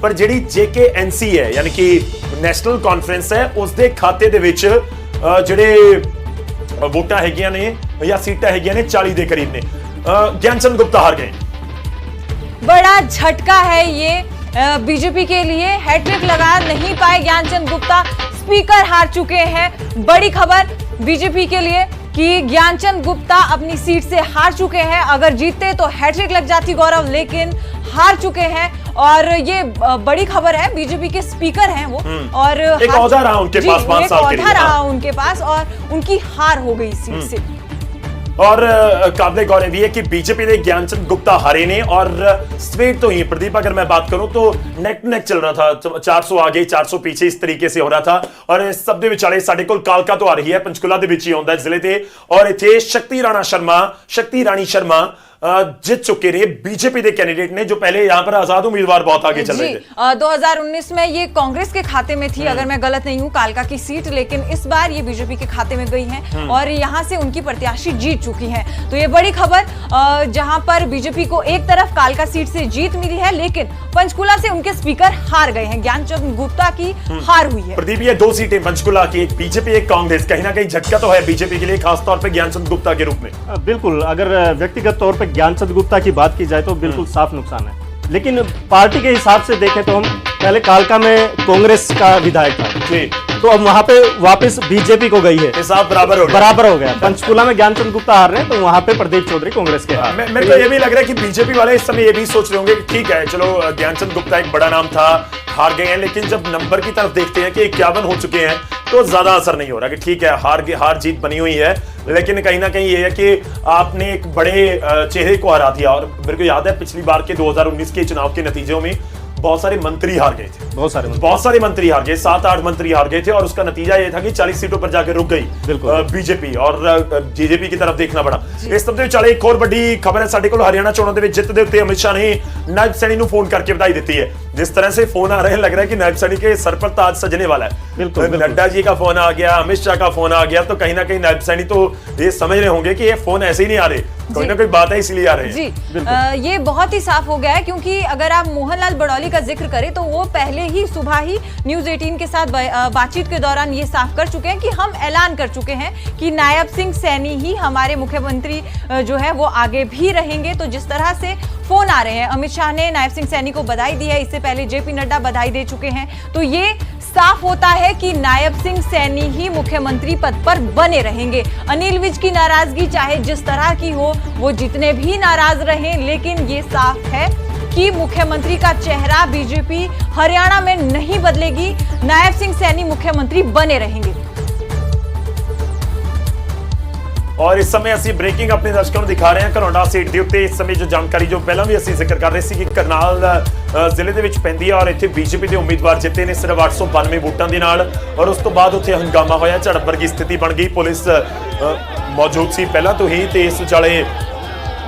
पर ਜਿਹੜੀ JKNC है यानी कि ਨੈਸ਼ਨਲ ਕਾਨਫਰੰਸ है उसके खाते ਦੇ ਵਿੱਚ ਜਿਹੜੇ ਵੋਟਾਂ ਹੈਗੀਆਂ ਨੇ ਜਾਂ ਸੀਟਾਂ ਹੈਗੀਆਂ ਨੇ 40 ਦੇ करीब ने ज्ञान चंद गुप्ता हार गए। बड़ा झटका है ये बीजेपी के लिए, हैट्रिक लगा नहीं पाए ज्ञानचंद गुप्ता, स्पीकर हार चुके हैं। बड़ी खबर बीजेपी के लिए कि ज्ञानचंद गुप्ता अपनी सीट से हार चुके हैं। अगर जीतते तो हैट्रिक लग जाती गौरव, लेकिन हार चुके हैं और ये बड़ी खबर है। बीजेपी के स्पीकर हैं वो और एक औहदा रहा उनके पास 5 साल के लिए, रहा उनके पास और उनकी हार हो गई सीट से। और काबिल गौर भी है कि बीजेपी ने ज्ञानचंद गुप्ता हारे ने और स्वेट तो ही प्रदीप अगर मैं बात करूं तो नेक टू नेक चल रहा था, 400 आगे 400 पीछे इस तरीके से हो रहा था। और इस सब दे विचाले साडे कोल कालका तो आ रही है, पंचकुला दे विच ही आउंदा जिले ते, और इथे शक्ति राणी शर्मा जीत चुके रहे बीजेपी के कैंडिडेट ने, जो पहले यहां पर आजाद उम्मीदवार बहुत आगे चल रहे थे। 2019 में ये कांग्रेस के खाते में थी अगर मैं गलत नहीं हूं कालका की सीट, लेकिन इस बार ये बीजेपी के खाते में गई है और यहां से उनकी प्रत्याशी जीत चुकी है। तो ये बड़ी खबर, जहां पर बीजेपी को एक तरफ कालका सीट से जीत मिली है, लेकिन पंचकुला से उनके स्पीकर हार गए हैं। ज्ञानचंद गुप्ता की हार हुई है। प्रदीप ये 2 सीटें पंचकुला की, एक बीजेपी एक कांग्रेस, कहीं ना कहीं झटका तो है बीजेपी के लिए, खासतौर पर ज्ञानचंद गुप्ता के रूप में। बिल्कुल, अगर व्यक्तिगत तौर पर ज्ञानचंद गुप्ता की बात की जाए तो बिल्कुल साफ नुकसान है, लेकिन पार्टी के हिसाब से देखें तो हम पहले कालका में कांग्रेस का विधायक था, तो अब वहां पे वापस बीजेपी को गई है, हिसाब बराबर हो गया। पंचकुला में ज्ञानचंद गुप्ता हार रहे हैं तो वहां पे प्रदीप चौधरी कांग्रेस के हार। मेरे को ये भी लग रहा है कि बीजेपी वाले इस समय ये भी सोच रहे होंगे कि ठीक है चलो ज्ञानचंद गुप्ता एक बड़ा नाम था, हार गए हैं, लेकिन जब नंबर की तरफ देखते हैं कि 51 हो चुके हैं तो ज्यादा असर नहीं हो रहा कि ठीक है हार जीत बनी हुई है, लेकिन कहीं ना कहीं ये है कि आपने एक बड़े चेहरे को हरा दिया। और मेरे को याद है पिछली बार के 2019 के चुनाव के नतीजों में बहुत सारे मंत्री हार गए थे, बहुत सारे मंत्री हार गए, 7-8 मंत्री हार गए थे, और उसका नतीजा ये था कि 40 सीटों पर जाकर रुक गई बीजेपी और जेजेपी की तरफ देखना पड़ा। इस तरह से चले एक और बड़ी खबर है साडे कोल, हरियाणा चोणों दे विच जित दे उत्ते अमित शाह ने नायब सैनी नूं फोन करके बधाई दी है। जिस तरह से फोन आ रहे हैं लग रहा है कि नायब सैनी के सर पर ताज सजने वाला है। नड्डा जी का फोन आ गया, अमित शाह का फोन आ गया, तो कहीं ना कहीं नायब सैनी तो ये समझ रहे होंगे कि ये फोन ऐसे ही नहीं आ रहे, कोई ना कोई बात है इसलिए आ रहे हैं। जी ये बहुत ही साफ हो गया है, क्योंकि अगर आप मोहनलाल बड़ौली का जिक्र करें तो वो पहले ही सुबह ही न्यूज 18 के साथ बातचीत के दौरान ये साफ कर चुके हैं कि हम ऐलान कर चुके हैं कि नायब सिंह सैनी ही हमारे मुख्यमंत्री जो है वो आगे भी रहेंगे। तो जिस तरह से फोन आ रहे हैं, अमित शाह ने नायब सिंह सैनी को बधाई दी है, इससे पहले जेपी नड्डा बधाई दे चुके हैं, तो ये साफ होता है कि नायब सिंह सैनी ही मुख्यमंत्री पद पर बने रहेंगे। अनिल विज की नाराजगी चाहे जिस तरह की हो, वो जितने भी नाराज रहें, लेकिन ये साफ है कि मुख्यमंत्री का चेहरा बीजेपी हरियाणा में नहीं बदलेगी, नायब सिंह सैनी मुख्यमंत्री बने रहेंगे। और इस समय ਅਸੀਂ ब्रेकिंग अपने दर्शकों ਨੂੰ ਦਿਖਾ ਰਹੇ ਹਾਂ ਘਰੋਂਡਾ ਸੀਟ ਦੇ ਉੱਤੇ। ਇਸ ਸਮੇਂ ਜੋ ਜਾਣਕਾਰੀ ਜੋ ਪਹਿਲਾਂ ਵੀ ਅਸੀਂ ਜ਼ਿਕਰ ਕਰ ਰਹੇ ਸੀ ਕਿ ਕਰਨਾਲ ਜ਼ਿਲ੍ਹੇ ਦੇ ਵਿੱਚ ਪੈਂਦੀ ਹੈ ਔਰ ਇੱਥੇ ਬੀਜੇਪੀ ਦੇ ਉਮੀਦਵਾਰ ਜਿੱਤੇ ਨੇ ਸਿਰਫ 892 ਵੋਟਾਂ ਦੇ ਨਾਲ, ਔਰ ਉਸ ਤੋਂ ਬਾਅਦ ਉੱਥੇ ਹੰਗਾਮਾ ਹੋਇਆ, ਝੜਪ ਵਰਗੀ ਸਥਿਤੀ ਬਣ ਗਈ। ਪੁਲਿਸ ਮੌਜੂਦ ਸੀ ਪਹਿਲਾਂ ਤੋਂ ਹੀ ਤੇ ਇਸ ਵਿਚਾਲੇ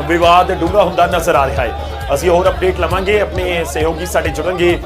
ਵਿਵਾਦ ਡੂੰਘਾ ਹੁੰਦਾ ਨਜ਼ਰ ਆ ਰਿਹਾ ਹੈ। ਅਸੀਂ ਹੋਰ ਅਪਡੇਟ ਲਵਾਂਗੇ, ਆਪਣੇ ਸਹਿਯੋਗੀ ਸਾਡੇ ਜੁੜਨਗੇ।